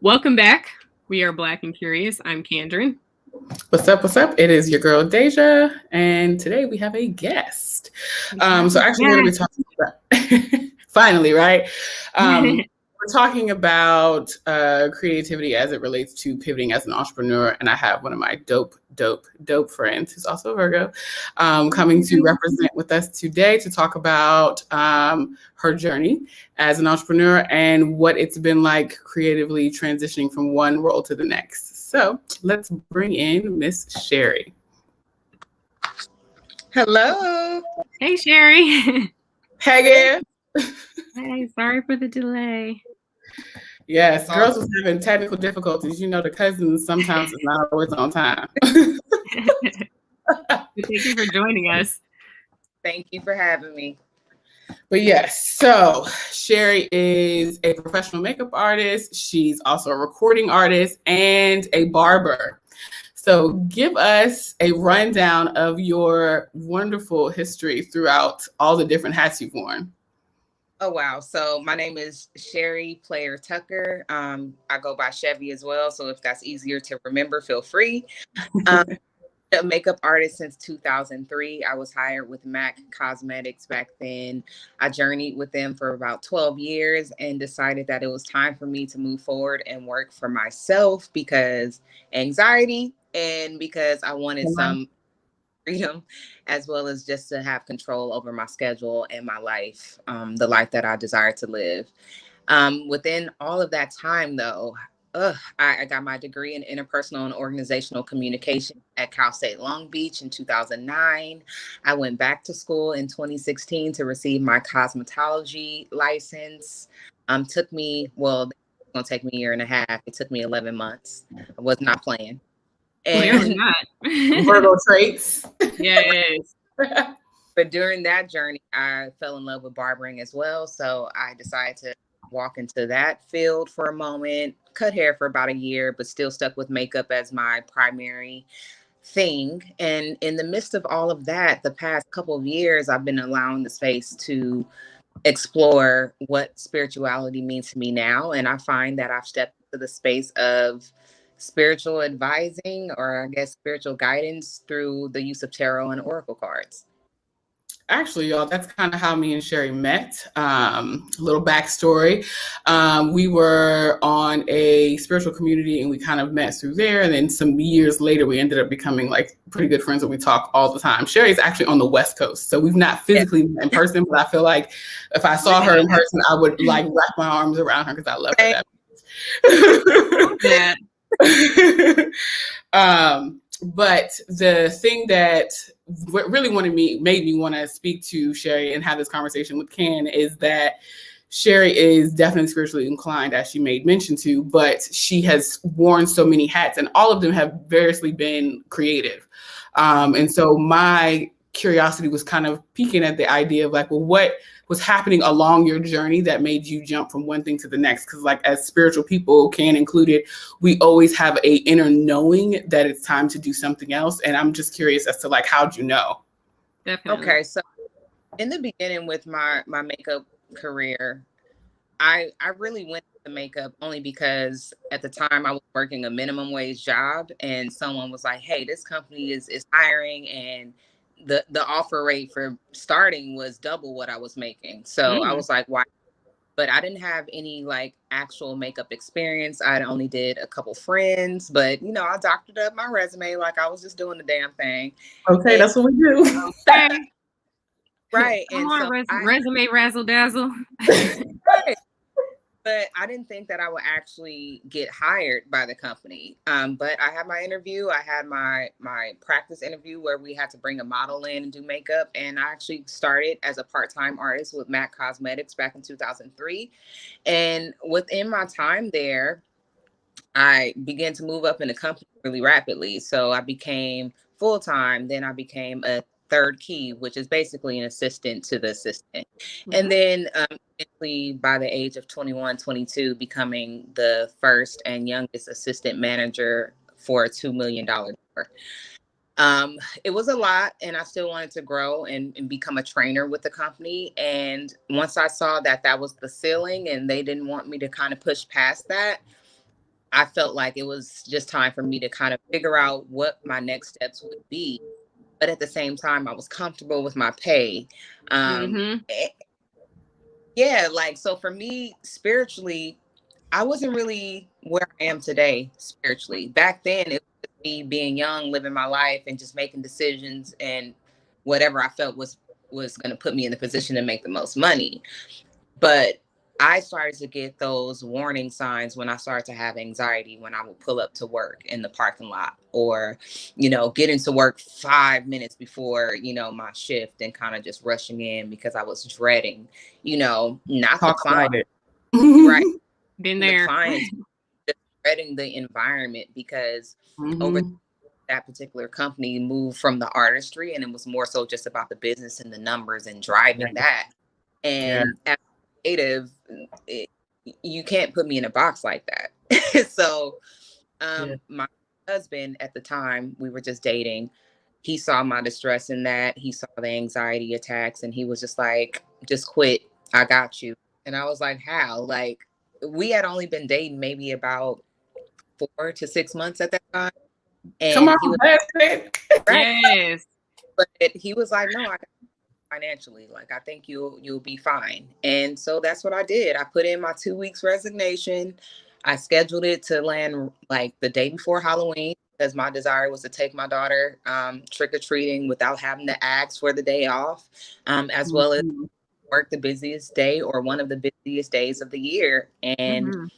Welcome back. We are Black and Curious. I'm Kandron. What's up? What's up? It is your girl Dehjai, and today we have a guest. So actually, we're going to be talking about finally, right? We're talking about creativity as it relates to pivoting as an entrepreneur, and I have one of my dope friends who's also a Virgo coming to represent with us today to talk about her journey as an entrepreneur and what it's been like creatively transitioning from one role to the next. So let's bring in Miss Sherrye. Hello. Hey, Sherrye. Hey, Hey, sorry for the delay. Yes, girls was having technical difficulties. You know, the cousins sometimes is not always on time. Thank you for joining us. Thank you for having me. But yes, so Sherrye is a professional makeup artist. She's also a recording artist and a barber. So give us a rundown of your wonderful history throughout all the different hats you've worn. Oh, wow. So my name is Sherrye Player-Tucker. I go by Chevy as well. So if that's easier to remember, feel free. A makeup artist since 2003. I was hired with MAC Cosmetics back then. I journeyed with them for about 12 years and decided that it was time for me to move forward and work for myself because anxiety and because I wanted some freedom, as well as just to have control over my schedule and my life, the life that I desire to live. Within all of that time, though, I got my degree in interpersonal and organizational communication at Cal State Long Beach in 2009. I went back to school in 2016 to receive my cosmetology license. Took me, well, it's going to take me a year and a half. It took me 11 months. I was not playing. Clearly not. Virgo traits. Yeah, it is. But during that journey, I fell in love with barbering as well. So I decided to walk into that field for a moment, cut hair for about a year, but still stuck with makeup as my primary thing. And in the midst of all of that, the past couple of years, I've been allowing the space to explore what spirituality means to me now. And I find that I've stepped into the space of spiritual advising, or I guess spiritual guidance, through the use of tarot and oracle cards. Actually, y'all, that's kind of how me and Sherrye met. A little backstory. We were on a spiritual community and we kind of met through there. And then some years later, we ended up becoming like pretty good friends and we talk all the time. Sherrye is actually on the West Coast. So we've not physically met in person, but I feel like if I saw her in person, I would like wrap my arms around her because I love her that much. But the thing that really made me want to speak to Sherrye and have this conversation with Ken is that Sherrye is definitely spiritually inclined, as she made mention to, but she has worn so many hats and all of them have variously been creative. And so my curiosity was kind of peeking at the idea of like, well, what was happening along your journey that made you jump from one thing to the next? Because like as spiritual people, Can included, we always have a inner knowing that it's time to do something else. And I'm just curious as to like, how'd you know? Definitely. Okay, so in the beginning with my makeup career, I really went to makeup only because at the time I was working a minimum wage job and someone was like, hey, this company is hiring, and the offer rate for starting was double what I was making. So I was like, why? But I didn't have any like actual makeup experience. I only did a couple friends, but you know, I doctored up my resume like I was just doing the damn thing. Okay, that's what we do. Okay. Right. Come and on, so resume razzle dazzle. Right. But I didn't think that I would actually get hired by the company. But I had my interview. I had my practice interview where we had to bring a model in and do makeup. And I actually started as a part-time artist with MAC Cosmetics back in 2003. And within my time there, I began to move up in the company really rapidly. So I became full-time. Then I became a third key, which is basically an assistant to the assistant. And then by the age of 21, 22, becoming the first and youngest assistant manager for a $2 million door. It was a lot, and I still wanted to grow and become a trainer with the company. And once I saw that that was the ceiling and they didn't want me to kind of push past that, I felt like it was just time for me to kind of figure out what my next steps would be. But at the same time, I was comfortable with my pay. Mm-hmm. Yeah, like, so for me, spiritually, I wasn't really where I am today spiritually. Back then, it was me being young, living my life, and just making decisions and whatever I felt was going to put me in the position to make the most money. But I started to get those warning signs when I started to have anxiety when I would pull up to work in the parking lot, or, get into work 5 minutes before, my shift, and kind of just rushing in because I was dreading, not the Talk client, about it. right? Been The there. clients, just dreading the environment because over that particular company moved from the artistry, and it was more so just about the business and the numbers and driving that. And as a creative, you can't put me in a box like that. So my husband at the time, we were just dating, he saw my distress in that. He saw the anxiety attacks, and he was just like, just quit. I got you. And I was like, how? Like, we had only been dating maybe about 4 to 6 months at that time. Come And on, he was that's it. right. Yes. But he was like, no, I got financially, like, I think you'll be fine. And so that's what I did. I put in my 2 weeks resignation. I scheduled it to land like the day before Halloween, because my desire was to take my daughter trick-or-treating without having to ask for the day off, as well as work the busiest day or one of the busiest days of the year. And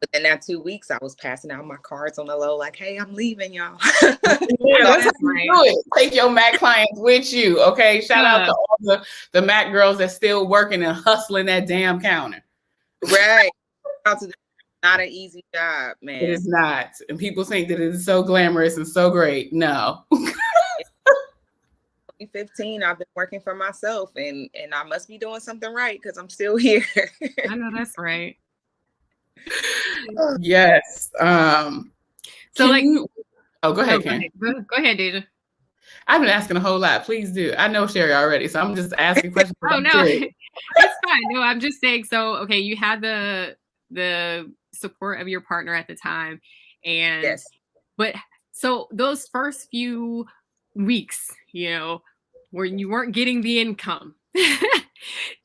within that 2 weeks, I was passing out my cards on the low, like, hey, I'm leaving, y'all. Yeah, that's how you do it. Take your Mac clients with you, okay? Shout out to all the Mac girls that's still working and hustling that damn counter. Right. Not an easy job, man. It is not. And people think that it is so glamorous and so great. No. 2015, I've been working for myself, and I must be doing something right because I'm still here. I know that's right. Yes. So like, go ahead, Ken. Go ahead, Dehjai. I've been asking a whole lot. Please do. I know Sherrye already, so I'm just asking questions. Oh no, it's fine. No, I'm just saying. So okay, you had the support of your partner at the time, and Yes. But so those first few weeks, where you weren't getting the income,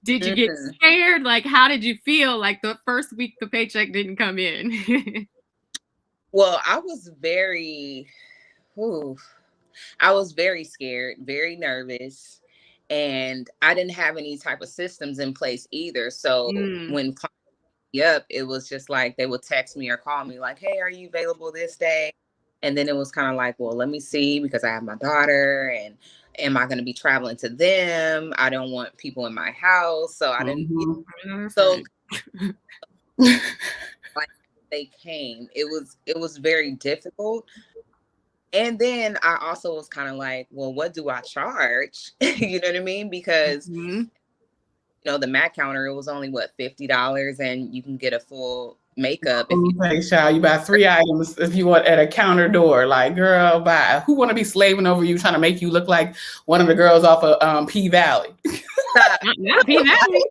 did you get scared? Like, how did you feel like the first week the paycheck didn't come in? Well, I was very scared, very nervous, and I didn't have any type of systems in place either. So when clients picked me up, it was just like they would text me or call me like, hey, are you available this day? And then it was kind of like, well, let me see, because I have my daughter, and am I going to be traveling to them? I don't want people in my house. So I didn't. So like, they came. It was very difficult. And then I also was kind of like, well, what do I charge? You know what I mean? Because the Mac counter, it was only $50, and you can get a full makeup. You buy 3 items if you want at a counter door. Like, girl, bye. Who want to be slaving over you, trying to make you look like one of the girls off of P Valley? Not P Valley.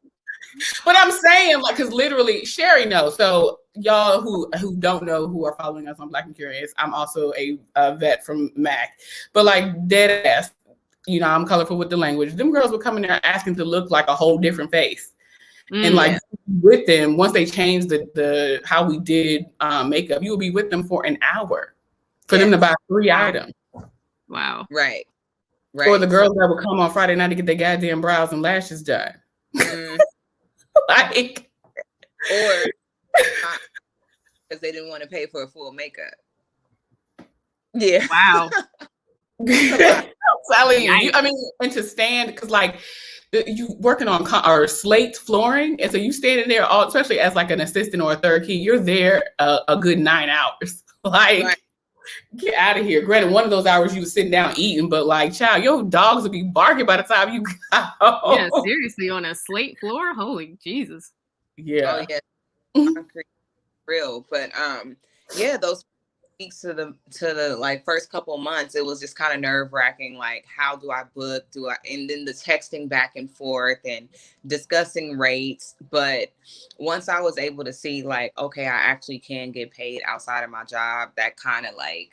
But I'm saying, like, because literally, Sherrye knows. So y'all who don't know, who are following us on Black and Curious, I'm also a vet from Mac. But like, dead ass, I'm colorful with the language. Them girls would come in there asking to look like a whole different face. And like with them, once they changed the how we did makeup, you would be with them for an hour for them to buy 3 items. Wow. Right. Or the girls that would come on Friday night to get their goddamn brows and lashes done. Like, or because they didn't want to pay for a full makeup. Yeah. Wow. I'm telling you, I mean, and to stand, because like you working on or slate flooring, and so you standing there, especially as like an assistant or a third key, you're there a good 9 hours. Like, get out of here. Granted, one of those hours you were sitting down eating, but like, child, your dogs would be barking by the time you got home. Yeah, seriously, on a slate floor, holy Jesus. Yeah. Oh yeah, concrete, real. But yeah, those weeks to the like first couple of months, it was just kind of nerve wracking. Like, how do I book? And then the texting back and forth and discussing rates. But once I was able to see, like, okay, I actually can get paid outside of my job, that kind of like,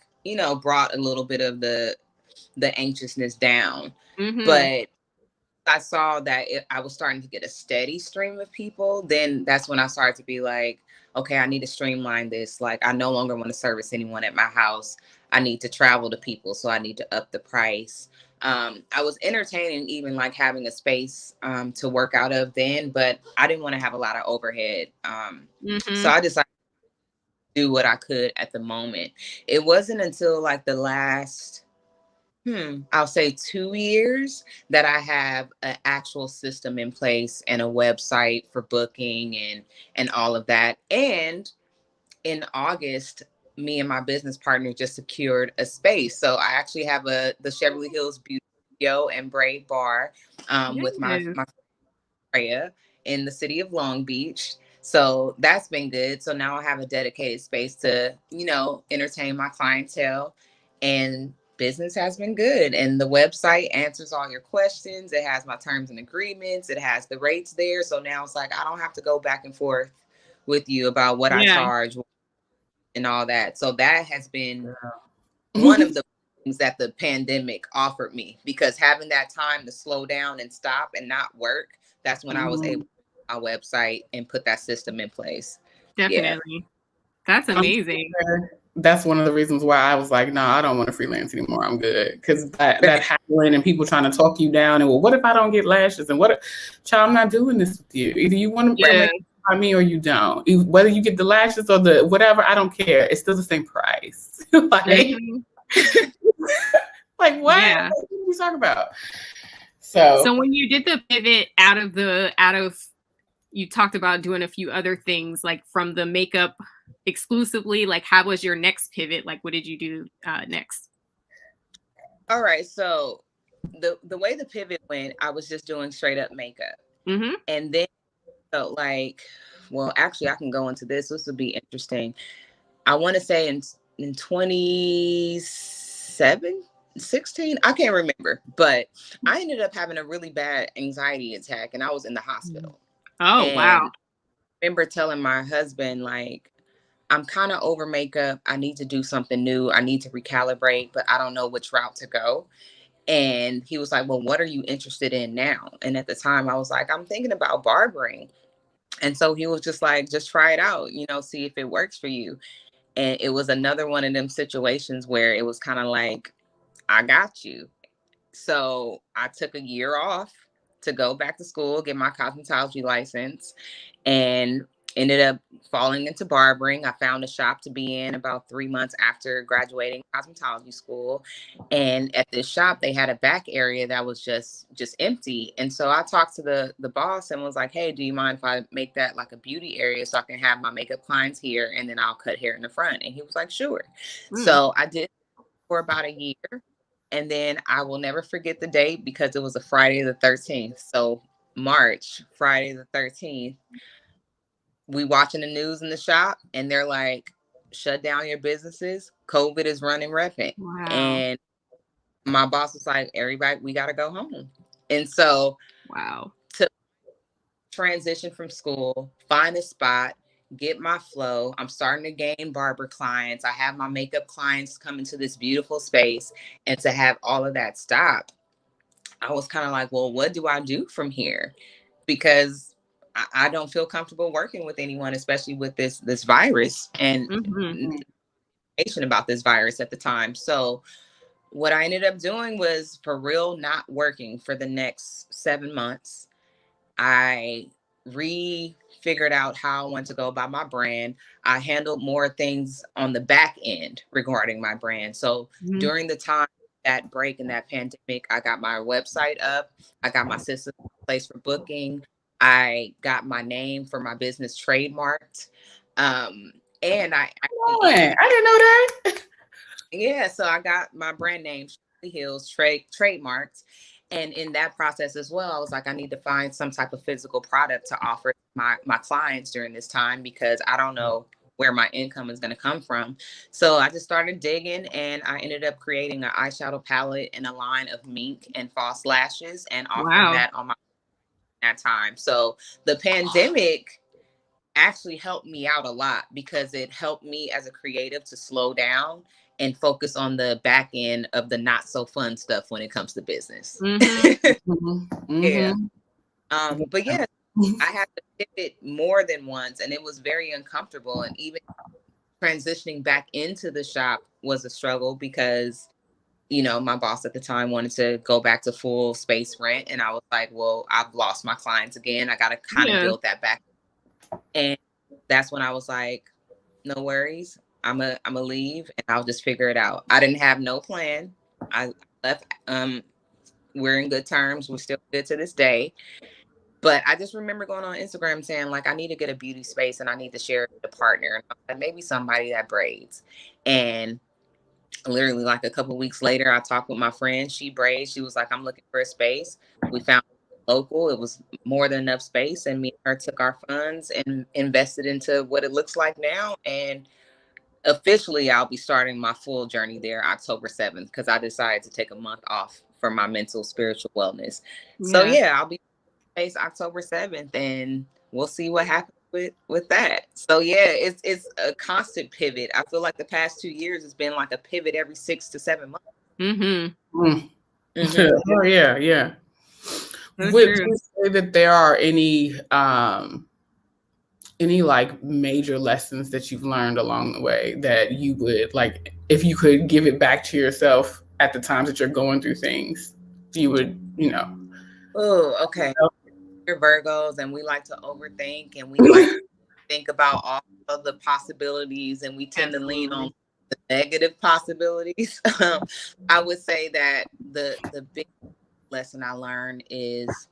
brought a little bit of the anxiousness down. Mm-hmm. But I saw that I was starting to get a steady stream of people, then that's when I started to be like, okay, I need to streamline this. Like, I no longer want to service anyone at my house. I need to travel to people, so I need to up the price. I was entertaining even like having a space to work out of then, but I didn't want to have a lot of overhead. So Mm-hmm. I decided to do what I could at the moment. It wasn't until like the last I'll say 2 years that I have an actual system in place and a website for booking and all of that. And in August, me and my business partner just secured a space. So I actually have the Cheverly Hills Beauty Studio and Braid Bar with my Yes. Freya in the city of Long Beach. So that's been good. So now I have a dedicated space to, entertain my clientele, and business has been good. And the website answers all your questions. It has my terms and agreements. It has the rates there. So now it's like I don't have to go back and forth with you about what I Yeah. charge and all that. So that has been one Yeah. of the things that the pandemic offered me, because having that time to slow down and stop and not work, that's when I was able to my website and put that system in place. Yeah. Definitely. That's I'm amazing. sure that's one of the reasons why I was like, no, I don't want to freelance anymore. I'm good. Because that haggling and people trying to talk you down and, well, what if I don't get lashes? And what if, child, I'm not doing this with you. Either you want to Yeah. make by me or you don't. Whether you get the lashes or the whatever, I don't care. It's still the same price. like, Mhm. like what? Yeah. What are you talking about? So So when you did the pivot out of you talked about doing a few other things like from the makeup exclusively, like how was your next pivot? Like what did you do next? All right. So the way the pivot went, I was just doing straight up makeup. Mm-hmm. And then felt like, well, actually I can go into this. This would be interesting. I want to say in 2016, I can't remember, but I ended up having a really bad anxiety attack and I was in the hospital. Oh, And wow. I remember telling my husband, like, I'm kind of over makeup. I need to do something new. I need to recalibrate, but I don't know which route to go. And he was like, well, what are you interested in now? And at the time I was like, I'm thinking about barbering. And so he was just like, just try it out, see if it works for you. And it was another one of them situations where it was kind of like, I got you. So I took a year off to go back to school, get my cosmetology license, and ended up falling into barbering. I found a shop to be in about 3 months after graduating cosmetology school. And at this shop, they had a back area that was just empty. And so I talked to the boss and was like, hey, do you mind if I make that like a beauty area so I can have my makeup clients here and then I'll cut hair in the front? And he was like, sure. Mm. So I did for about a year. And then I will never forget the date because it was a Friday the 13th. So March, Friday the 13th, we watching the news in the shop and they're like, shut down your businesses. COVID is running rampant. Wow. And my boss was like, everybody, we got to go home. And so Wow. to transition from school, find a spot, get my flow. I'm starting to gain barber clients. I have my makeup clients come into this beautiful space, and to have all of that stop, I was kind of like, well, what do I do from here? Because I don't feel comfortable working with anyone, especially with this virus and Mm-hmm. information about this virus at the time. So what I ended up doing was for real not working for the next 7 months. I figured out how I want to go about my brand. I handled more things on the back end regarding my brand. So Mm-hmm. during the time that break in that pandemic, I got my website up. I got my system in place for booking. I got my name for my business trademarked. Um, and I I actually, didn't know that. yeah, so I got my brand name, Sherrye Hills, trademarked. And in that process as well, I was like, I need to find some type of physical product to offer my clients during this time because I don't know where my income is going to come from. So I just started digging, and I ended up creating an eyeshadow palette and a line of mink and false lashes and offering Wow. that on my that time. So the pandemic actually helped me out a lot because it helped me as a creative to slow down and focus on the back end of the not so fun stuff when it comes to business. Yeah. But yeah, I had to pivot more than once, and it was very uncomfortable. And even transitioning back into the shop was a struggle because, my boss at the time wanted to go back to full space rent. And I was like, well, I've lost my clients again. I got to kind of build that back. And that's when I was like, no worries. I'm a leave and I'll just figure it out. I didn't have no plan. I left. We're in good terms. We're still good to this day. But I just remember going on Instagram saying, like, I need to get a beauty space and I need to share it with a partner. And I was like, maybe somebody that braids. And literally like a couple of weeks later, I talked with my friend. She braids. She was like, I'm looking for a space. We found local. It was more than enough space. And me and her took our funds and invested into what it looks like now. And officially, I'll be starting my full journey there October 7th because I decided to take a month off for my mental, spiritual wellness. So yeah, I'll be space October 7th, and we'll see what happens with that. So yeah, it's a constant pivot. I feel like the past 2 years has been like a pivot every 6 to 7 months. Oh yeah. Would you say that there are any like major lessons that you've learned along the way that you would like, if you could give it back to yourself at the times that you're going through things, you would, Oh, okay. We're Virgos and we like to overthink and we like to think about all of the possibilities, and we tend to lean on the negative possibilities. I would say that the big lesson I learned is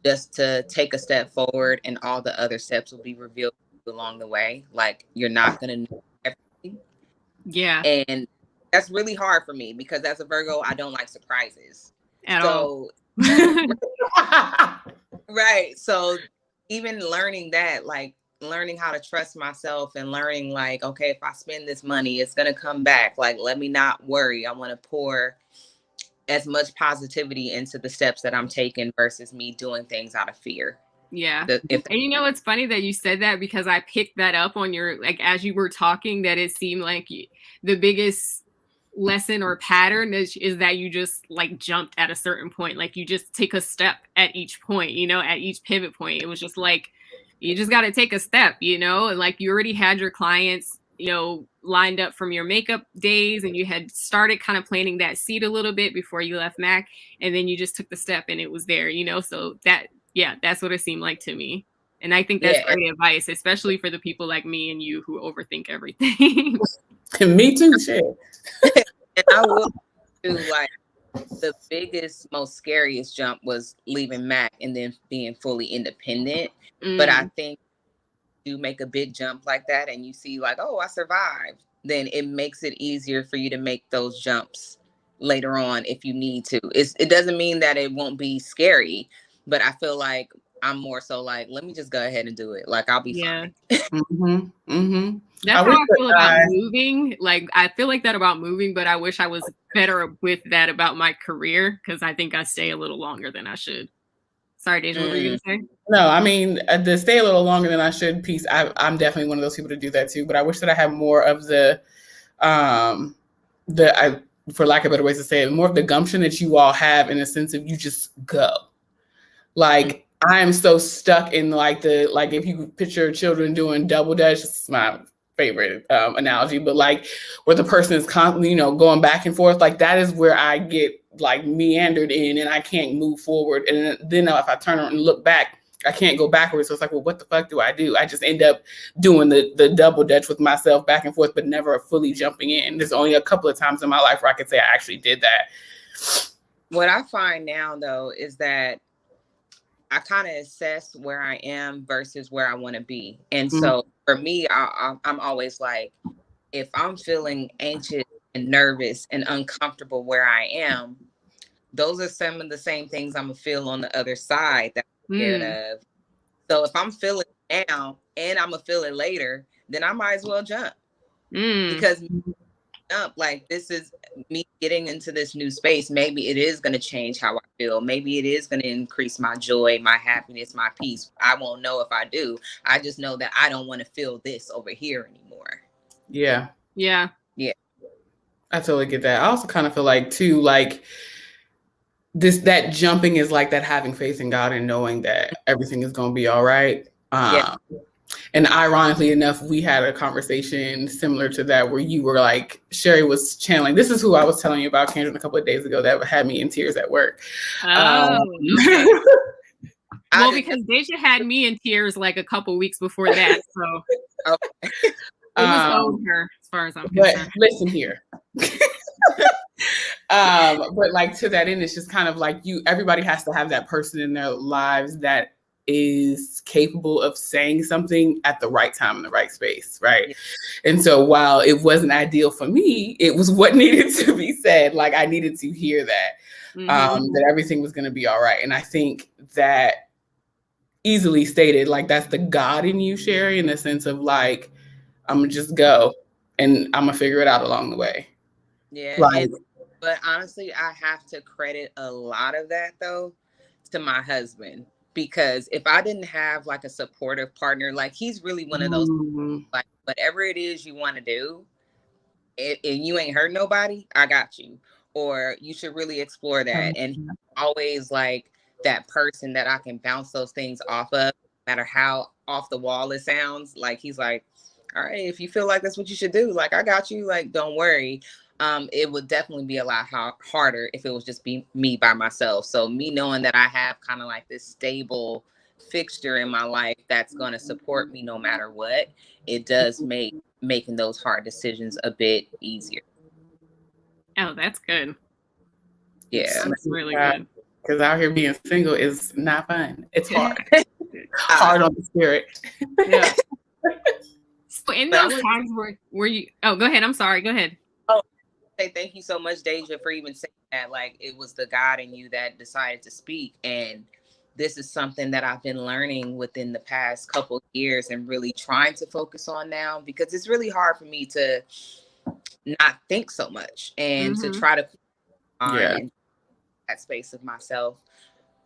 just to take a step forward and all the other steps will be revealed along the way. Like, you're not going to know everything. Yeah. And that's really hard for me because as a Virgo, I don't like surprises. At all. Right. So even learning that, like learning how to trust myself and learning like, okay, if I spend this money, it's going to come back. Like, let me not worry. I want to pour as much positivity into the steps that I'm taking versus me doing things out of fear. Yeah. And it's funny that you said that because I picked that up on your, like, as you were talking, that it seemed like the biggest lesson or pattern is that you just like jumped at a certain point. Like, you just take a step at each point, at each pivot point. It was just like, you just got to take a step, and like you already had your clients, lined up from your makeup days, and you had started kind of planting that seed a little bit before you left MAC, and then you just took the step and it was there, so that's what it seemed like to me. And I think that's great advice, especially for the people like me and you who overthink everything. Me too, shit. And I will do like the biggest, most scariest jump was leaving MAC and then being fully independent. But I think you make a big jump like that and you see like, oh, I survived, then it makes it easier for you to make those jumps later on if you need to. It doesn't mean that it won't be scary, but I feel like I'm more so like, let me just go ahead and do it. Like, I'll be fine. That's how I feel about moving. Like, I feel like that about moving, but I wish I was better with that about my career because I think I stay a little longer than I should. Sorry, Dehjai, what were you going to say? No, I mean, the stay a little longer than I should piece, I'm definitely one of those people to do that too, but I wish that I had more of for lack of better ways to say it, more of the gumption that you all have in a sense of you just go. Like, I am so stuck in like if you picture children doing double dutch, it's my favorite analogy, but like where the person is constantly, going back and forth, like that is where I get like meandered in and I can't move forward. And then if I turn around and look back, I can't go backwards. So it's like, well, what the fuck do I do? I just end up doing the double dutch with myself back and forth, but never fully jumping in. There's only a couple of times in my life where I could say I actually did that. What I find now though is that I kind of assess where I am versus where I want to be. And so for me, I'm always like, if I'm feeling anxious and nervous and uncomfortable where I am, those are some of the same things I'm gonna feel on the other side that I'm scared of. So if I'm feeling it now and I'm gonna feel it later, then I might as well jump. Mm. Because like, this is me getting into this new space. Maybe it is going to change how I feel. Maybe it is going to increase my joy, my happiness, my peace. I won't know if I do. I just know that I don't want to feel this over here anymore. Yeah. Yeah. Yeah. I totally get that. I also kind of feel like too, like that jumping is like that having faith in God and knowing that everything is going to be all right. Yeah. And ironically enough, we had a conversation similar to that where you were like, Sherrye was channeling. This is who I was telling you about, Kandron, a couple of days ago that had me in tears at work. Oh, okay. Well, because Dehjai had me in tears like a couple weeks before that, so okay. It was owed her, as far as I'm concerned. But listen here. But like to that end, it's just kind of like everybody has to have that person in their lives that is capable of saying something at the right time in the right space, right? Yeah. And so while it wasn't ideal for me, it was what needed to be said. Like I needed to hear that, that everything was going to be all right. And I think that easily stated, like that's the God in you, Sherrye, in the sense of like, I'm gonna just go and I'm gonna figure it out along the way. Yeah. Like, but honestly, I have to credit a lot of that though to my husband, because if I didn't have like a supportive partner, like he's really one of those, like whatever it is you want to do, and you ain't hurt nobody, I got you. Or you should really explore that. And he's always like that person that I can bounce those things off of, no matter how off the wall it sounds. Like he's like, all right, if you feel like that's what you should do, like I got you, like don't worry. It would definitely be a lot harder if it was just me by myself. So me knowing that I have kind of like this stable fixture in my life that's going to support me no matter what, it does make making those hard decisions a bit easier. Oh, that's good. Yeah, that's really good. Because out here being single is not fun. It's hard. Hard on the spirit. Yeah. So in those times where you, oh, go ahead. I'm sorry. Go ahead. Oh, say thank you so much, Dehjai, for even saying that. Like it was the God in you that decided to speak, and this is something that I've been learning within the past couple of years and really trying to focus on now, because it's really hard for me to not think so much and to try to find that space of myself.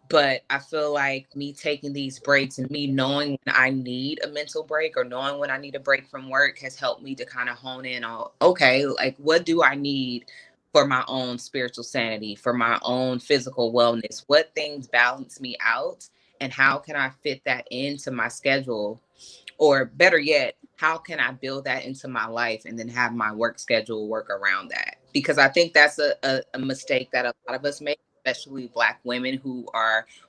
But I feel like me taking these breaks and me knowing when I need a mental break or knowing when I need a break from work has helped me to kind of hone in on, okay, like what do I need for my own spiritual sanity, for my own physical wellness? What things balance me out, and how can I fit that into my schedule? Or better yet, how can I build that into my life and then have my work schedule work around that? Because I think that's a mistake that a lot of us make, especially Black women who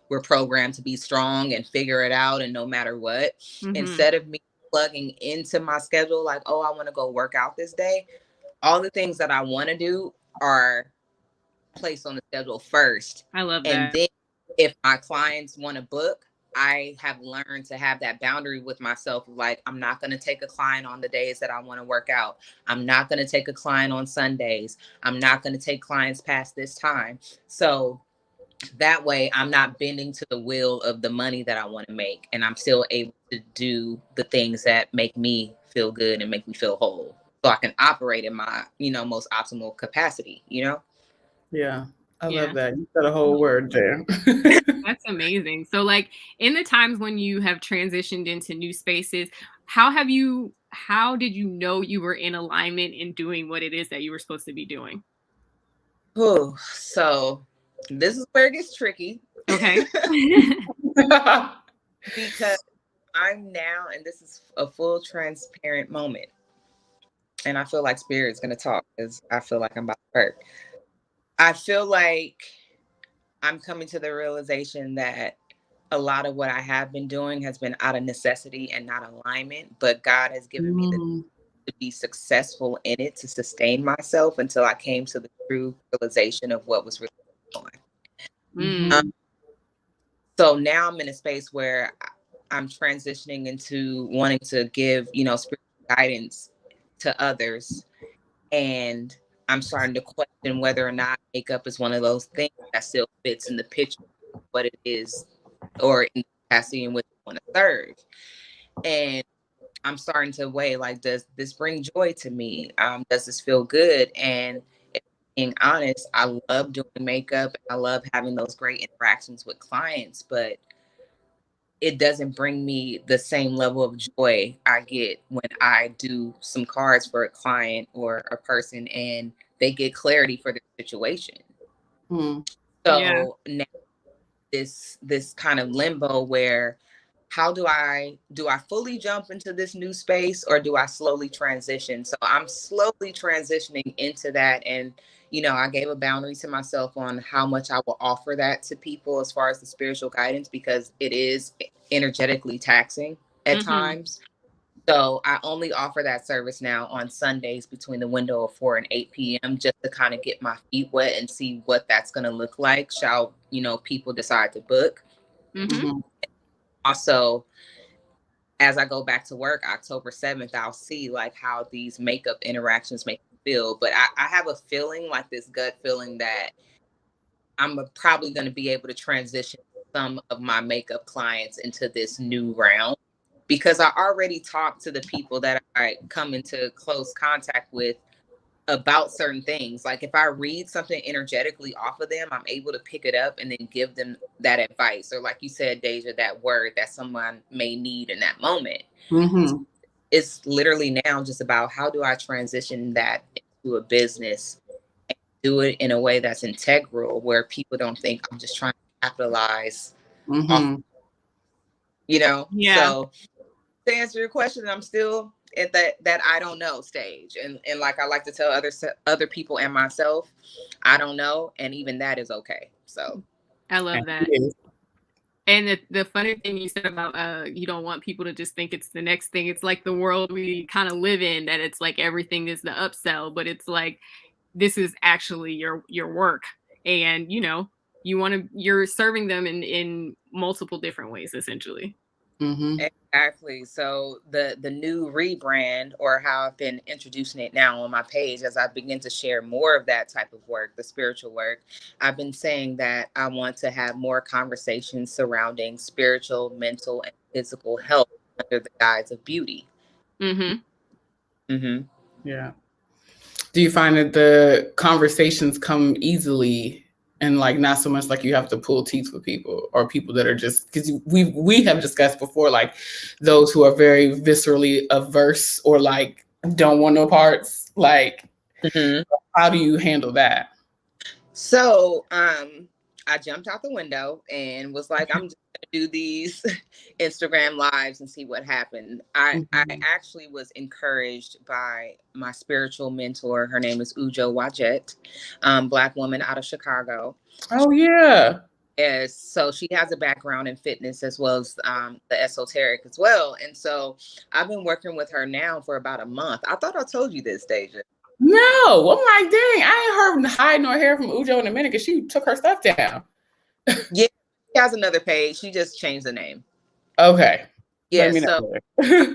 we're programmed to be strong and figure it out, and no matter what, instead of me plugging into my schedule, like, oh, I want to go work out this day, all the things that I want to do are placed on the schedule first. I love that. And then if my clients want to book, I have learned to have that boundary with myself. Like, I'm not going to take a client on the days that I want to work out. I'm not going to take a client on Sundays. I'm not going to take clients past this time. So that way I'm not bending to the will of the money that I want to make. And I'm still able to do the things that make me feel good and make me feel whole. So I can operate in my, most optimal capacity, Yeah. I love that. You said a whole word there. That's amazing. So like in the times when you have transitioned into new spaces, how did you know you were in alignment in doing what it is that you were supposed to be doing? Oh, so this is where it gets tricky. Okay. Because I'm now, and this is a full transparent moment, and I feel like Spirit's going to talk because I feel like I'm about to hurt. I feel like I'm coming to the realization that a lot of what I have been doing has been out of necessity and not alignment, but God has given me to be successful in it, to sustain myself until I came to the true realization of what was really going on. So now I'm in a space where I'm transitioning into wanting to give, spiritual guidance to others. And I'm starting to question whether or not makeup is one of those things that still fits in the picture of what it is, or in the capacity in which I want to serve. And I'm starting to weigh, like, does this bring joy to me? Does this feel good? And if being honest, I love doing makeup. I love having those great interactions with clients, but it doesn't bring me the same level of joy I get when I do some cards for a client or a person and they get clarity for their situation. Hmm. Yeah. So now this kind of limbo where how do I fully jump into this new space, or do I slowly transition? So I'm slowly transitioning into that. And I gave a boundary to myself on how much I will offer that to people as far as the spiritual guidance, because it is energetically taxing at Mm-hmm. times. So I only offer that service now on Sundays between the window of 4 and 8 p.m. just to kind of get my feet wet and see what that's going to look like. Shall, people decide to book. Mm-hmm. Hmm. Also, as I go back to work October 7th, I'll see like how these makeup interactions make me feel. But I have a feeling, like this gut feeling, that I'm probably going to be able to transition some of my makeup clients into this new round, because I already talked to the people that I come into close contact with about certain things. Like if I read something energetically off of them, I'm able to pick it up and then give them that advice. Or like you said, Dehjai, that word that someone may need in that moment. Hmm. It's literally now just about how do I transition that into a business and do it in a way that's integral, where people don't think I'm just trying to capitalize off, Hmm. Yeah. So to answer your question, I'm still at that I don't know stage, and like I like to tell other people and myself, I don't know, and even that is okay. So I love that. Yes. And the funny thing you said about you don't want people to just think it's the next thing. It's like the world we kind of live in, that it's like everything is the upsell, but it's like this is actually your work. And you're serving them in multiple different ways, essentially. Hmm. exactly. So the new rebrand, or how I've been introducing it now on my page, as I begin to share more of that type of work, the spiritual work, I've been saying that I want to have more conversations surrounding spiritual, mental, and physical health under the guise of beauty. Mm-hmm. Mm-hmm. Yeah. Do you find that the conversations come easily, and like not so much like you have to pull teeth with people, or people that are just, because we have discussed before, like those who are very viscerally averse or like don't want no parts, like Mm-hmm. how do you handle that? So, I jumped out the window and was like, I'm just gonna do these Instagram lives and see what happened. I Mhm. actually was encouraged by my spiritual mentor. Her name is Ujo Wajet, Black woman out of Chicago. Oh yeah. Yes, so she has a background in fitness as well as the esoteric as well. And so I've been working with her now for about a month. I thought I told you this, Deja. No, I'm like, dang, I ain't heard hide nor hair from Ujo in a minute because she took her stuff down. Yeah, she has another page. She just changed the name. Okay, let Yeah, me so know.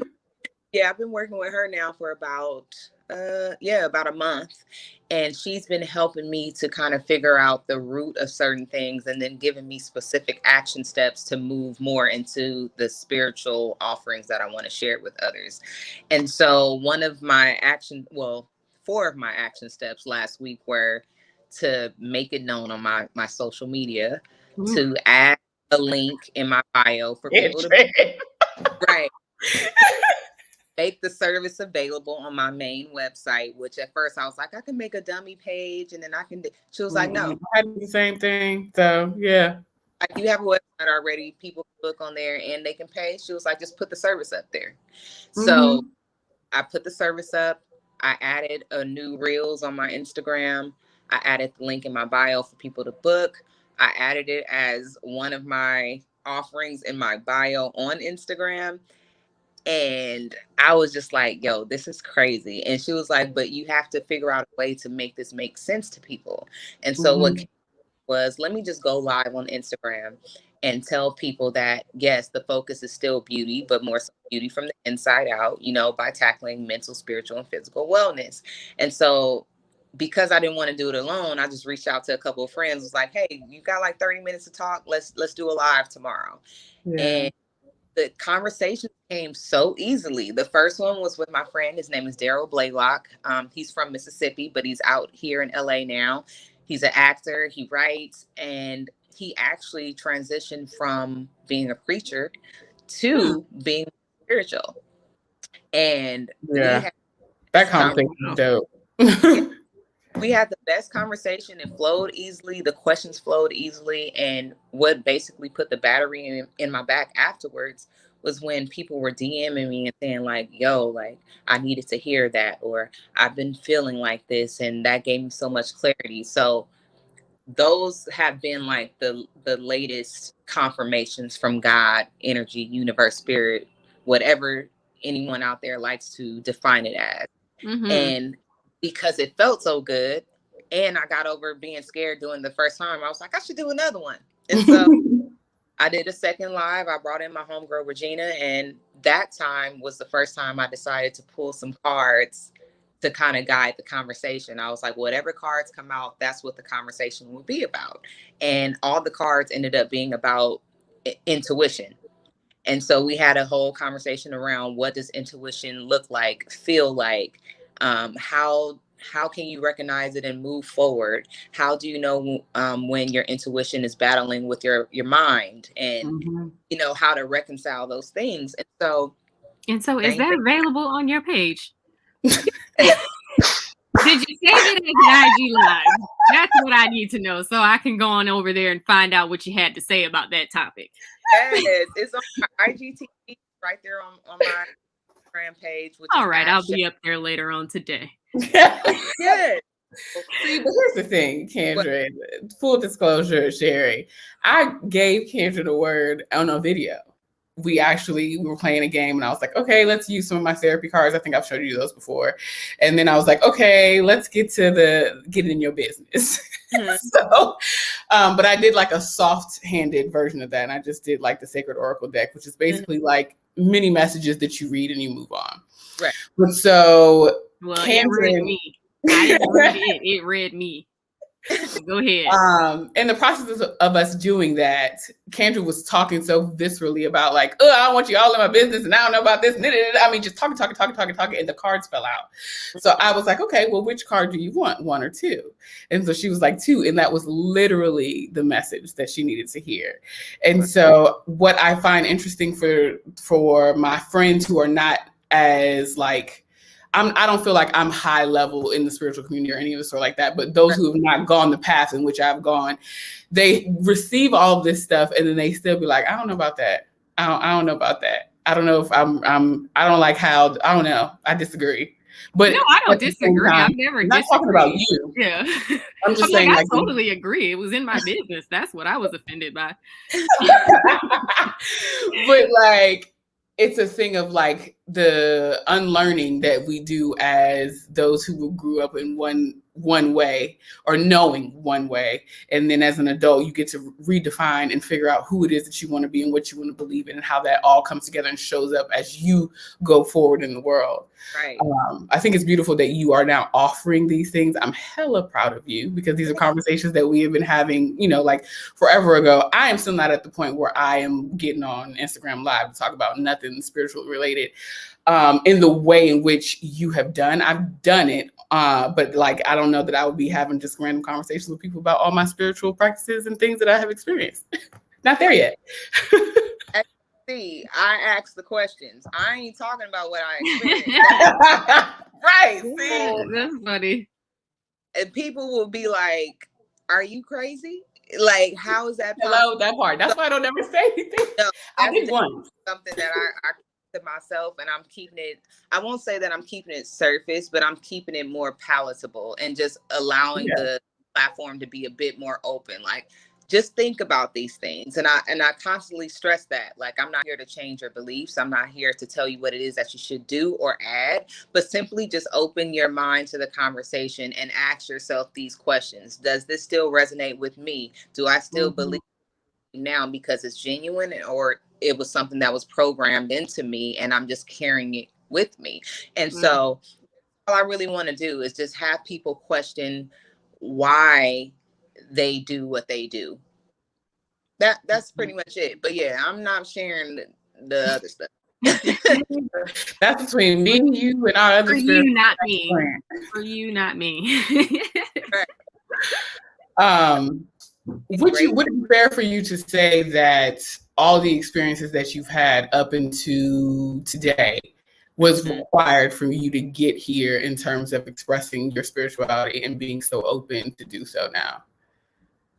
yeah, I've been working with her now for about a month, and she's been helping me to kind of figure out the root of certain things, and then giving me specific action steps to move more into the spiritual offerings that I want to share with others. And so four of my action steps last week were to make it known on my social media, Ooh. to add a link in my bio for Yeah, people to Trey. right make the service available on my main website, which at first I was like, I can make a dummy page and then I can she was like, no, I do the same thing. So yeah. like you have a website already, people can book on there and they can pay. She was like, just put the service up there. So Hmm. I put the service up. I added a new reels on my Instagram. I added the link in my bio for people to book. I added it as one of my offerings in my bio on Instagram. And I was just like, yo, this is crazy. And she was like, but you have to figure out a way to make this make sense to people. And so what Hmm. came was, let me just go live on Instagram and tell people that, yes, the focus is still beauty, but more so beauty from the inside out, by tackling mental, spiritual, and physical wellness. And so because I didn't want to do it alone, I just reached out to a couple of friends, was like, hey, you got like 30 minutes to talk. Let's do a live tomorrow. Yeah. And the conversation came so easily. The first one was with my friend. His name is Daryl Blaylock. He's from Mississippi, but he's out here in LA now. He's an actor. He writes, and he actually transitioned from being a preacher to being spiritual. And yeah, that conversation was dope. We had the best conversation. It flowed easily. The questions flowed easily. And what basically put the battery in my back afterwards was when people were DMing me and saying like, yo, like I needed to hear that, or I've been feeling like this. And that gave me so much clarity. So those have been like the latest confirmations from God, energy, universe, spirit, whatever anyone out there likes to define it as. And because it felt so good and I got over being scared doing the first time, I was like, I should do another one. And so I did a second live. I brought in my homegirl Regina, and that time was the first time I decided to pull some cards to kind of guide the conversation. I was like, whatever cards come out, that's what the conversation will be about. And all the cards ended up being about intuition. And so we had a whole conversation around what does intuition look like, feel like, how can you recognize it and move forward? How do you know when your intuition is battling with your mind, and you know how to reconcile those things? And so is that available on your page? Did you save it as an IG live? That's what I need to know, so I can go on over there and find out what you had to say about that topic. Yes, it's on my IGTV right there on my Instagram page. All right, I'll be up there later on today. Yes. See, but here's the thing, Kandron. Full disclosure, Sherrye. I gave Kandron the word on a video. We were playing a game, and I was like, okay, let's use some of my therapy cards. I think I've showed you those before. And then I was like, okay, let's get in your business. So, but I did like a soft-handed version of that. And I just did like the Sacred Oracle deck, which is basically like mini messages that you read and you move on. Right. But so, well, Kandron, it read me. I didn't read it. It read me. Go ahead. In the process of us doing that, Kandron was talking so viscerally about like, oh, I don't want you all in my business, and I don't know about this. I mean, just talking, and the cards fell out. So I was like, okay, well, which card do you want, 1 or 2? And so she was like 2, and that was literally the message that she needed to hear. And so what I find interesting for my friends who are not as like, I don't feel like I'm high level in the spiritual community or any of the sort like that, but those who have not gone the path in which I've gone, they receive all of this stuff and then they still be like, I don't know about that. I don't know about that. I don't know if I don't like how, I don't know. I disagree. But no, I don't disagree. I've never not talking about you. Yeah. I'm just saying, I totally agree. It was in my business. That's what I was offended by. But like, it's a thing of like the unlearning that we do as those who grew up in one way or knowing one way. And then as an adult, you get to redefine and figure out who it is that you want to be and what you want to believe in and how that all comes together and shows up as you go forward in the world. Right. I think it's beautiful that you are now offering these things. I'm hella proud of you because these are conversations that we have been having, like forever ago. I am still not at the point where I am getting on Instagram Live to talk about nothing spiritual related in the way in which you have done. I've done it, but like, I don't know that I would be having just random conversations with people about all my spiritual practices and things that I have experienced. Not there yet. See, I ask the questions. I ain't talking about what I experienced. Right. See? That's funny. And people will be like, are you crazy? Like, how is that possible? Hello, that part. That's why I don't ever say anything. No, I did once. Something that I keep to myself, and I'm keeping it, I won't say that I'm keeping it surface, but I'm keeping it more palatable and just allowing the platform to be a bit more open. Like, just think about these things. And I constantly stress that, like, I'm not here to change your beliefs. I'm not here to tell you what it is that you should do or add, but simply just open your mind to the conversation and ask yourself these questions. Does this still resonate with me? Do I still believe now because it's genuine, or it was something that was programmed into me and I'm just carrying it with me? And so all I really want to do is just have people question why they do what they do. That's pretty much it. But yeah, I'm not sharing the other stuff. That's between me, you, and our other For spiritual you, not me. friend. For you, not me. Would it be fair for you to say that all the experiences that you've had up into today was required for you to get here in terms of expressing your spirituality and being so open to do so now?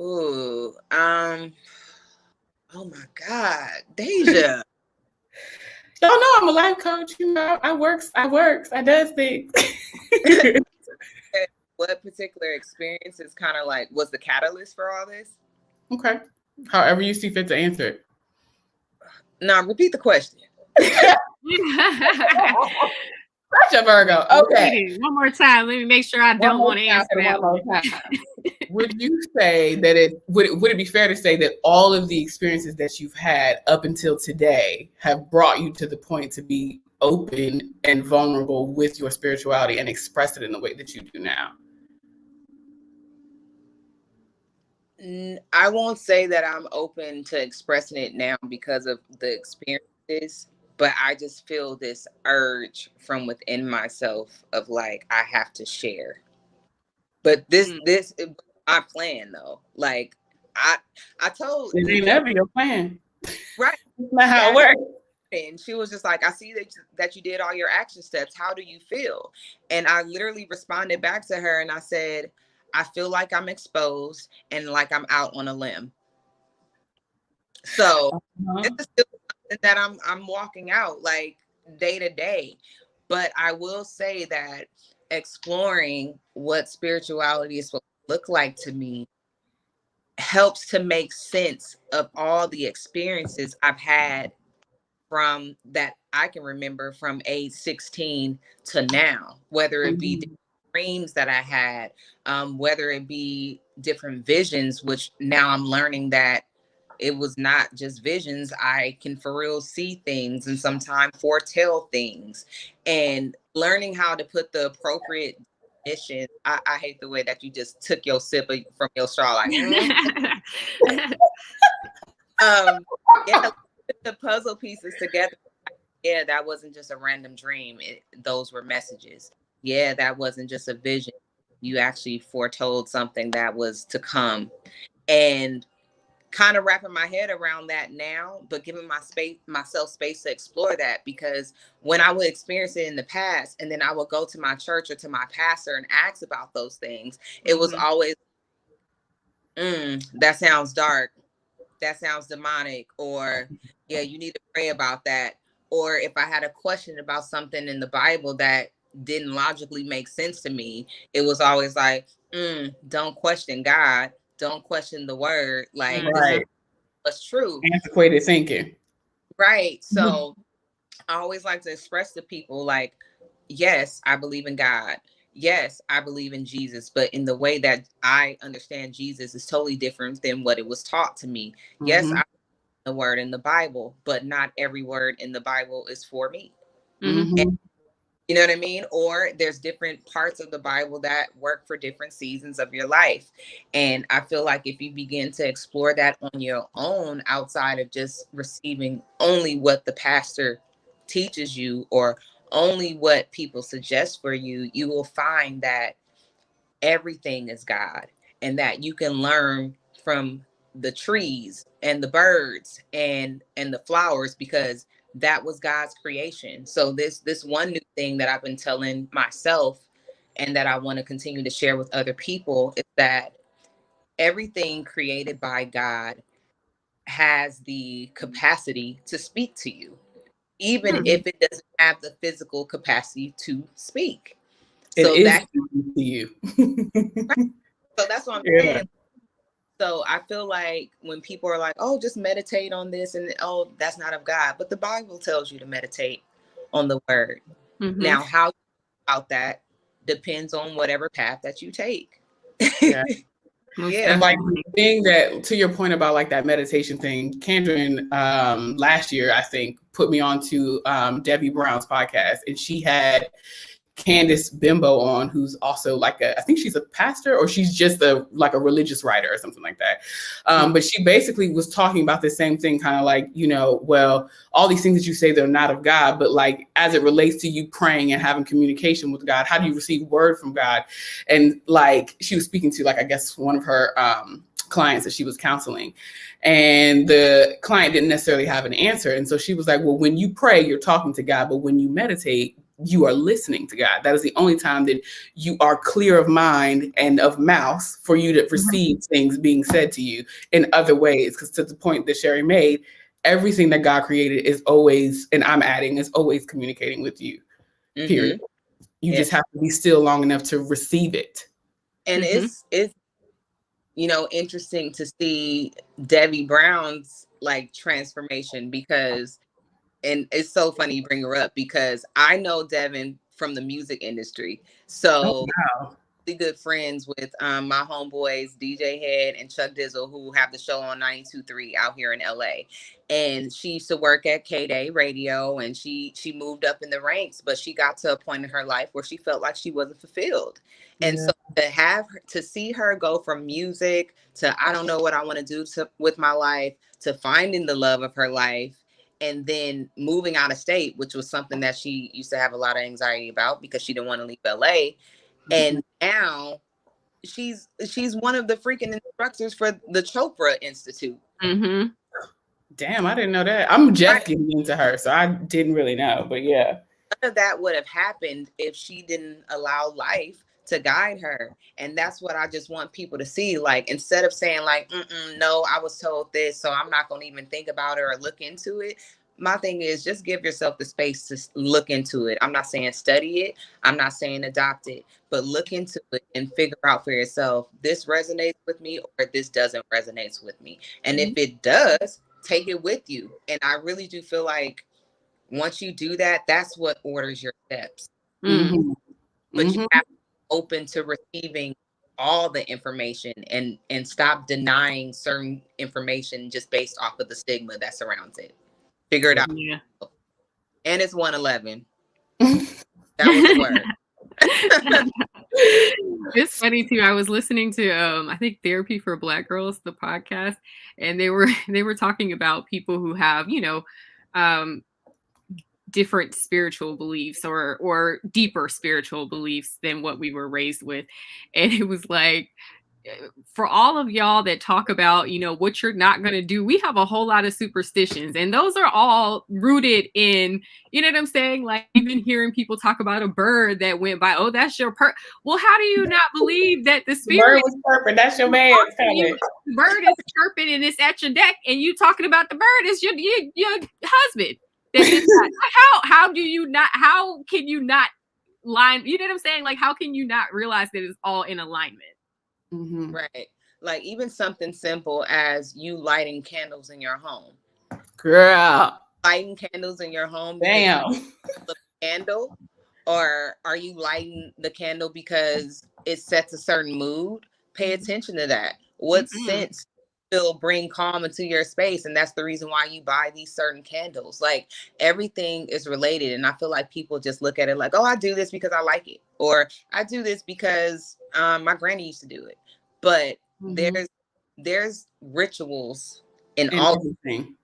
Ooh, oh my God, Dehjai. Y'all know I'm a life coach. You know, I works, I does things. What particular experience is kind of like was the catalyst for all this? Okay. However you see fit to answer it. Now, repeat the question. Such a Virgo. Okay. One more time. Let me make sure I don't want to answer that one. Would you say that would it be fair to say that all of the experiences that you've had up until today have brought you to the point to be open and vulnerable with your spirituality and express it in the way that you do now? I won't say that I'm open to expressing it now because of the experiences, but I just feel this urge from within myself of like, I have to share. But this is my plan though. Like I told it ain't never your plan. Right. That's not how it works. And she was just like, I see that you did all your action steps. How do you feel? And I literally responded back to her and I said, I feel like I'm exposed and like I'm out on a limb. So this is still something that I'm walking out like day to day. But I will say that exploring what spirituality is supposed to look like to me helps to make sense of all the experiences I've had from that I can remember from age 16 to now, whether it be dreams that I had, whether it be different visions, which now I'm learning that it was not just visions. I can for real see things and sometimes foretell things, and learning how to put the appropriate definition. I hate the way that you just took your sip from your straw. Like, yeah, the puzzle pieces together. Yeah, that wasn't just a random dream. Those were messages. Yeah, that wasn't just a vision. You actually foretold something that was to come. And kind of wrapping my head around that now, but giving myself space to explore that, because when I would experience it in the past and then I would go to my church or to my pastor and ask about those things, it was always, that sounds dark. That sounds demonic, or yeah, you need to pray about that. Or if I had a question about something in the Bible that didn't logically make sense to me, it was always like, don't question God. Don't question the word. Like, this is what's true. Antiquated thinking. Right. So I always like to express to people like, yes, I believe in God. Yes, I believe in Jesus, but in the way that I understand Jesus is totally different than what it was taught to me. Yes, I the word in the Bible, but not every word in the Bible is for me. And, you know what I mean? Or there's different parts of the Bible that work for different seasons of your life. And I feel like if you begin to explore that on your own, outside of just receiving only what the pastor teaches you or only what people suggest for you, you will find that everything is God and that you can learn from the trees and the birds and the flowers, because that was God's creation. So this one new thing that I've been telling myself and that I want to continue to share with other people is that everything created by God has the capacity to speak to you, even if it doesn't have the physical capacity to speak. So that to you. So that's what I'm saying. So I feel like when people are like, oh, just meditate on this, and oh, that's not of God. But the Bible tells you to meditate on the word. Now, how you about that depends on whatever path that you take. Yeah. And like the thing that, to your point about like that meditation thing, Kandron last year, I think, put me onto Debbie Brown's podcast, and she had Candace Bimbo on, who's also like I think she's a pastor, or she's just a religious writer or something like that. But she basically was talking about the same thing, kind of like, well, all these things that you say, they're not of God, but like, as it relates to you praying and having communication with God, how do you receive word from God? And like, she was speaking to, like, I guess one of her clients that she was counseling, and the client didn't necessarily have an answer. And so she was like, well, when you pray, you're talking to God, but when you meditate, you are listening to God. That is the only time that you are clear of mind and of mouth for you to receive things being said to you in other ways. Because to the point that Sherrye made, everything that God created is always, and I'm adding, is always communicating with you, period. You just have to be still long enough to receive it. And it's interesting to see Debbie Brown's like transformation, because, and it's so funny you bring her up, because I know Devin from the music industry. So really good friends with my homeboys, DJ Head and Chuck Dizzle, who have the show on 92.3 out here in LA. And she used to work at K-Day Radio, and she moved up in the ranks, but she got to a point in her life where she felt like she wasn't fulfilled. And so to see her go from music to, I don't know what I want to do with my life, to finding the love of her life, and then moving out of state, which was something that she used to have a lot of anxiety about because she didn't want to leave LA. And now she's one of the freaking instructors for the Chopra Institute. Damn, I didn't know that. I'm just getting into her, so I didn't really know, but yeah. None of that would have happened if she didn't allow life to guide her. And that's what I just want people to see. Like, instead of saying like, no, I was told this, so I'm not going to even think about it or look into it. My thing is, just give yourself the space to look into it. I'm not saying study it. I'm not saying adopt it, but look into it and figure out for yourself, this resonates with me or this doesn't resonate with me. And if it does, take it with you. And I really do feel like once you do that, that's what orders your steps. But you have to be open to receiving all the information and stop denying certain information just based off of the stigma that surrounds it. Figure it out. Yeah. And it's 111. That was the word. It's funny too. I was listening to I think Therapy for Black Girls, the podcast, and they were talking about people who have, different spiritual beliefs or deeper spiritual beliefs than what we were raised with. And it was like, for all of y'all that talk about, what you're not going to do, we have a whole lot of superstitions, and those are all rooted in, you know what I'm saying? Like, even hearing people talk about a bird that went by, oh, that's your well, how do you not believe that the spirit was chirping? That's your man. The bird is chirping and it's at your deck, and you talking about the bird is your husband. How can you not line, you know what I'm saying? Like, how can you not realize that it's all in alignment? Right. Like, even something simple as you lighting candles in your home. Girl. Lighting candles in your home. Damn. The candle, or are you lighting the candle because it sets a certain mood? Pay attention to that. What scents will bring calm into your space? And that's the reason why you buy these certain candles. Like, everything is related. And I feel like people just look at it like, oh, I do this because I like it. Or I do this because my granny used to do it. But there's rituals in all everything.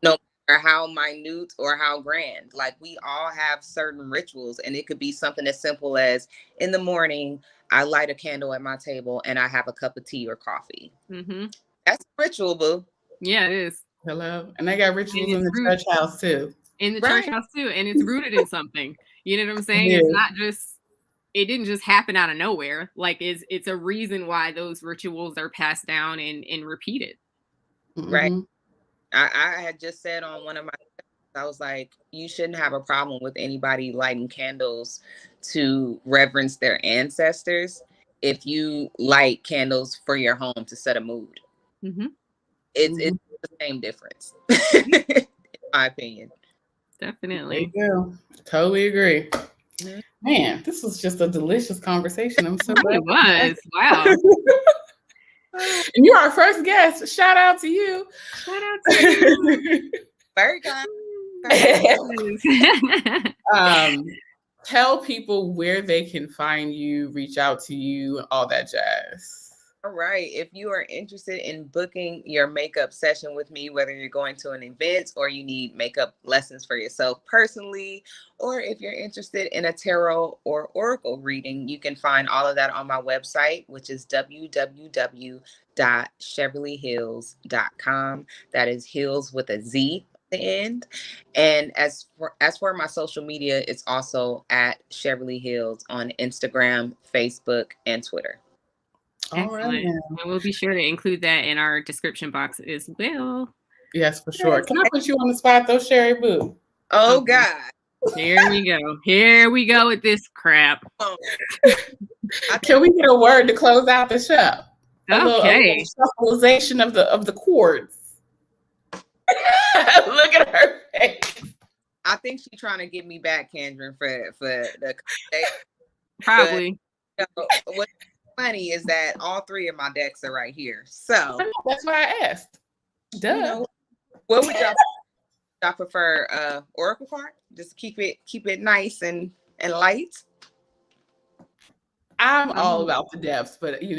No matter how minute or how grand. Like, we all have certain rituals, and it could be something as simple as, in the morning, I light a candle at my table and I have a cup of tea or coffee. That's a ritual, boo. Yeah, it is. Hello. And they got rituals in the church house too. In the church house too. And it's rooted in something. You know what I'm saying? It's not just, it didn't just happen out of nowhere. Like, it's a reason why those rituals are passed down and repeated. Right. I had just said on one of my, I was like, you shouldn't have a problem with anybody lighting candles to reverence their ancestors if you light candles for your home to set a mood. It's the same difference, in my opinion. Definitely. There you go. Totally agree. Man, this was just a delicious conversation. I'm so glad. It was. Wow. And you're our first guest. Shout out to you. Shout out to you. Very kind. tell people where they can find you, reach out to you, all that jazz. All right. If you are interested in booking your makeup session with me, whether you're going to an event or you need makeup lessons for yourself personally, or if you're interested in a tarot or oracle reading, you can find all of that on my website, which is www.cheverlyhills.com. That is hills with a Z at the end. And as for my social media, it's also at Cheverly Hills on Instagram, Facebook, and Twitter. All right. And we'll be sure to include that in our description box as well. Yes, for sure. Can I put you on the spot though, Sherrye Boo? Oh God. Here we go. Here we go with this crap. Can we get a word to close out the show? A little shuffleization of the chords. Look at her face. I think she's trying to get me back, Kandron, for the probably. But, what's funny is that all three of my decks are right here. So that's why I asked. Duh. You know, what would y'all prefer? Oracle card? Just keep it nice and light. I'm all about the depths, but you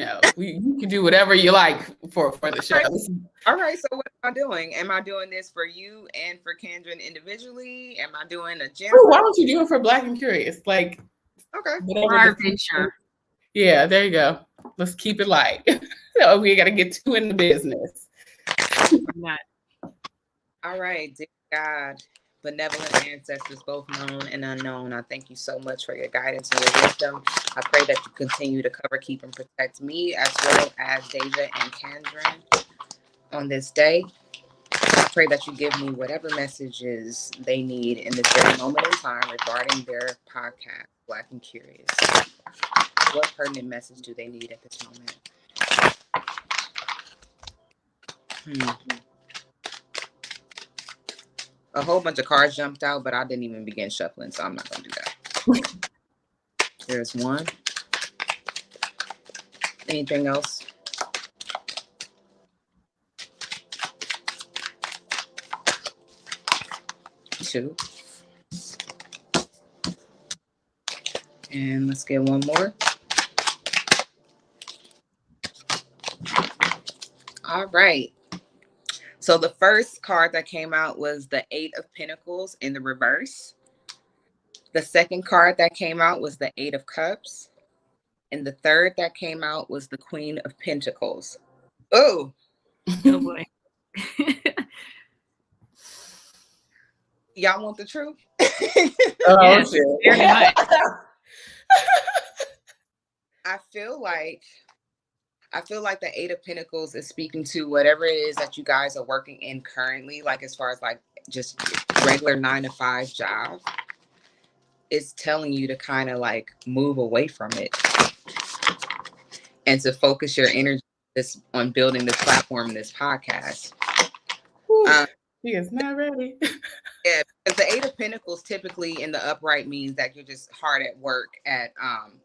can do whatever you like for the show. All right. So what am I doing? Am I doing this for you and for Kandron individually? Am I doing a general? Why don't you do it for Black and Curious? Like, okay, our adventure. Yeah, there you go. Let's keep it light. So we got to get too in the business. All right, dear God, benevolent ancestors, both known and unknown, I thank you so much for your guidance and your wisdom. I pray that you continue to cover, keep, and protect me as well as Dehjai and Kandron on this day. I pray that you give me whatever messages they need in this very moment in time regarding their podcast, Black and Curious. What pertinent message do they need at this moment? A whole bunch of cards jumped out, but I didn't even begin shuffling, so I'm not going to do that. There's one. Anything else? Two. And let's get one more. All right. So the first card that came out was the Eight of Pentacles in the reverse. The second card that came out was the Eight of Cups. And the third that came out was the Queen of Pentacles. Oh. Oh boy. Y'all want the truth? Yes, very much. I feel like the Eight of Pentacles is speaking to whatever it is that you guys are working in currently, like as far as like just regular 9-to-5 job. It's telling you to kind of like move away from it and to focus your energy on building this platform, this podcast. He is not ready. Yeah, because the Eight of Pentacles typically in the upright means that you're just hard at work at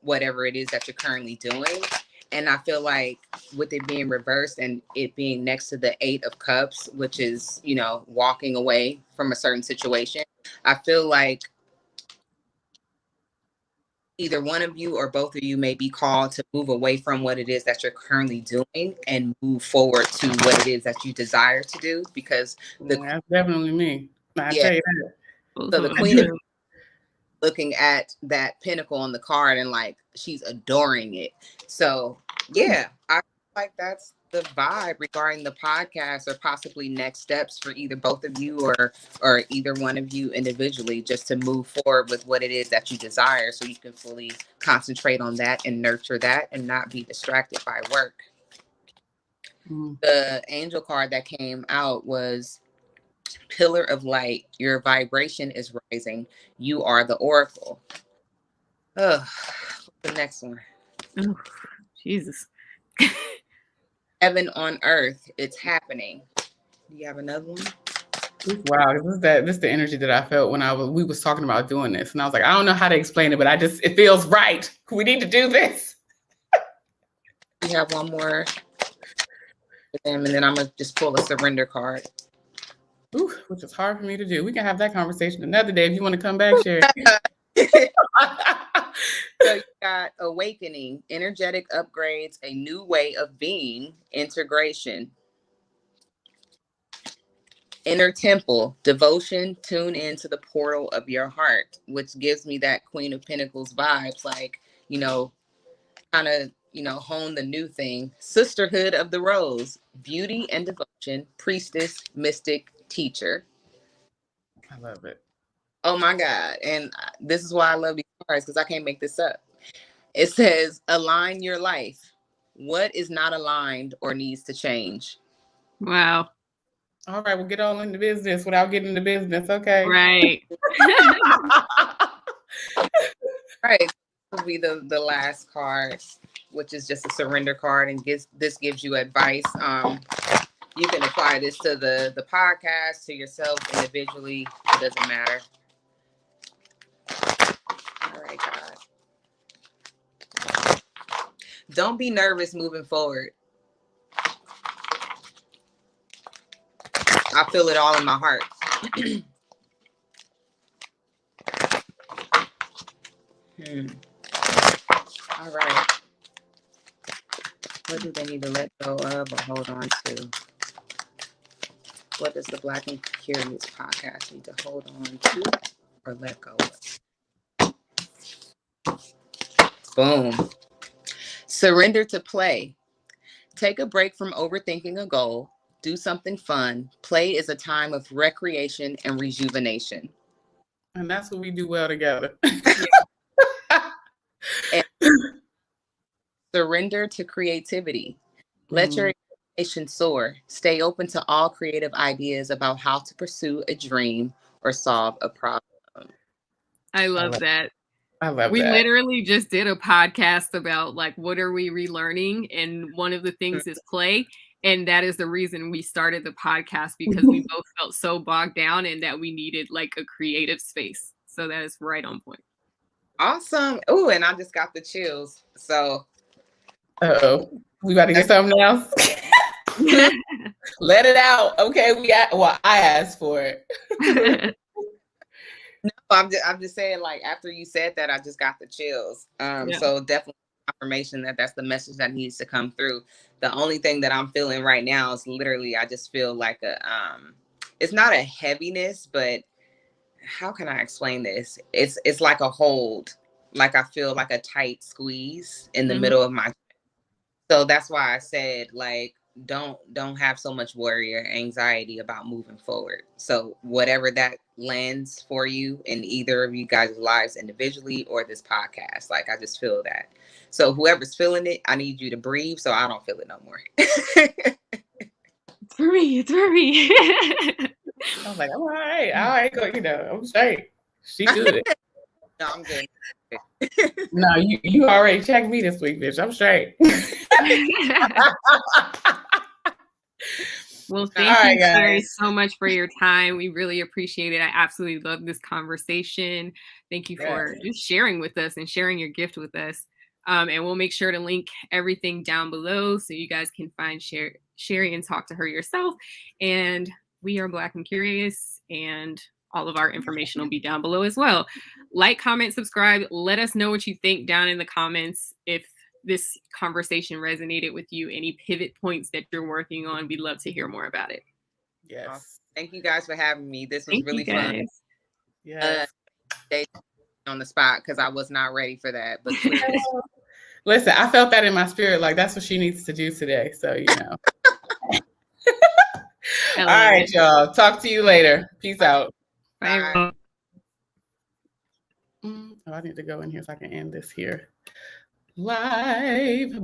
whatever it is that you're currently doing. And I feel like with it being reversed and it being next to the Eight of Cups, which is, walking away from a certain situation, I feel like either one of you or both of you may be called to move away from what it is that you're currently doing and move forward to what it is that you desire to do. Because that's definitely me. I tell you that. So the Queen of looking at that pentacle on the card and like she's adoring it. So yeah, I feel like that's the vibe regarding the podcast or possibly next steps for either both of you or either one of you individually, just to move forward with what it is that you desire so you can fully concentrate on that and nurture that and not be distracted by work. The angel card that came out was Pillar of Light. Your vibration is rising. You are the oracle. The next one. Oh, Jesus. Heaven on earth. It's happening. Do you have another one? Wow, this is the energy that I felt when we was talking about doing this, and I was like, I don't know how to explain it, but it feels right. We need to do this. We have one more for them, and then I'm gonna just pull a surrender card. Ooh, which is hard for me to do. We can have that conversation another day if you want to come back, Sherrye. So you got awakening, energetic upgrades, a new way of being, integration. Inner temple, devotion, tune into the portal of your heart, which gives me that Queen of Pentacles vibes, like, kind of, hone the new thing. Sisterhood of the Rose, beauty and devotion, priestess, mystic, teacher. I love it. Oh my God. And this is why I love these cards, because I can't make this up. It says, align your life. What is not aligned or needs to change? Wow. All right, we'll get all into business without getting into business. Okay. Right. Right. This will be the last card, which is just a surrender card, and this gives you advice. You can apply this to the podcast, to yourself individually. It doesn't matter. All right, God. Don't be nervous moving forward. I feel it all in my heart. All right. What do they need to let go of or hold on to? What does the Black and Curious podcast need to hold on to or let go of? Boom. Surrender to play. Take a break from overthinking a goal. Do something fun. Play is a time of recreation and rejuvenation. And that's what we do well together. And surrender to creativity. Let your imagination soar. Stay open to all creative ideas about how to pursue a dream or solve a problem. I love that. I love we that. literally just did a podcast about like what are we relearning, and one of the things is play, and that is the reason we started the podcast, because we both felt so bogged down and that we needed like a creative space. So that is right on point. Awesome. Oh, and I just got the chills. So we about to get something else. Let it out. Okay, I asked for it. No, I'm just saying, like, after you said that, I just got the chills. So definitely confirmation that that's the message that needs to come through. The only thing that I'm feeling right now is literally, I just feel like it's not a heaviness, but how can I explain this? It's like a hold, like I feel like a tight squeeze in the middle of my chest. So that's why I said, like, don't have so much worry or anxiety about moving forward. So whatever that lands for you in either of you guys' lives individually or this podcast, like, I just feel that. So whoever's feeling it, I need you to breathe so I don't feel it no more. It's for me. I was like, all right, I'm straight. She good. No, I'm good. No, you already checked me this week, bitch. I'm straight. Well, thank you, Sherrye, so much for your time. We really appreciate it. I absolutely love this conversation. Thank you for just sharing with us and sharing your gift with us. And we'll make sure to link everything down below so you guys can find Sherrye and talk to her yourself. And we are Black and Curious, and all of our information will be down below as well. Like, comment, subscribe. Let us know what you think down in the comments. If this conversation resonated with you, any pivot points that you're working on, we'd love to hear more about it. Yes. Thank you guys for having me. This was really fun. Yes. On the spot, because I was not ready for that. But listen, I felt that in my spirit. Like, that's what she needs to do today. So, All right, y'all. Talk to you later. Peace out. Bye. I need to go in here so I can end this here live.